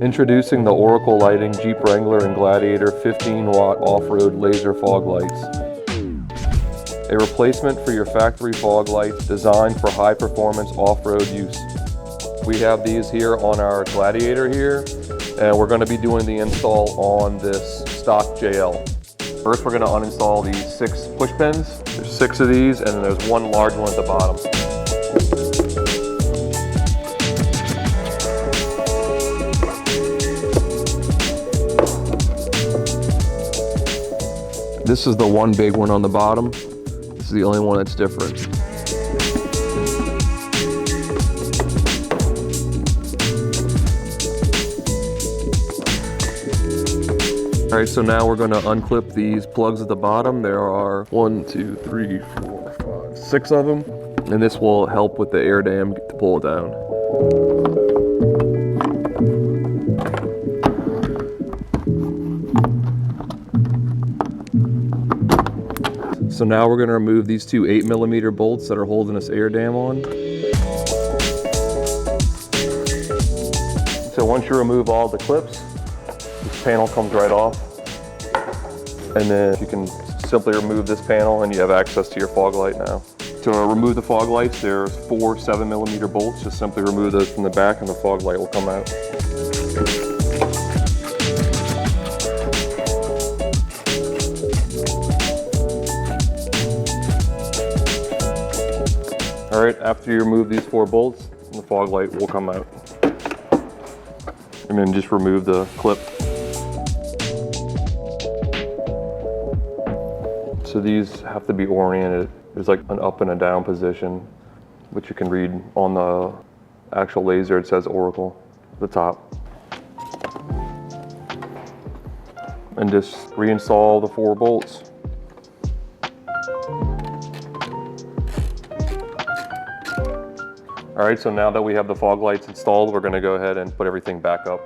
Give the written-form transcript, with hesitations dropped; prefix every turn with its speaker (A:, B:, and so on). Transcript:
A: Introducing the Oracle Lighting Jeep Wrangler and Gladiator 15-watt off-road laser fog lights. A replacement for your factory fog lights designed for high-performance off-road use. We have these here on our Gladiator here, and we're going to be doing the install on this stock JL. First, we're going to uninstall these 6 push pins. There's 6 of these, and then there's one large one at the bottom. This is the one big one on the bottom. This is the only one that's different. All right, so now we're going to unclip these plugs at the bottom. There are 1, 2, 3, 4, 5, 6 of them. And this will help with the air dam to pull it down. So now we're going to remove these 2 8mm bolts that are holding this air dam on. So once you remove all the clips, this panel comes right off. And then you can simply remove this panel and you have access to your fog light now. To remove the fog lights, there's 4 7mm bolts. Just simply remove those from the back and the fog light will come out. All right, after you remove these 4 bolts, the fog light will come out. And then just remove the clip. So these have to be oriented. There's like an up and a down position, which you can read on the actual laser. It says Oracle at the top. And just reinstall the 4 bolts. All right, so now that we have the fog lights installed, we're going to go ahead and put everything back on.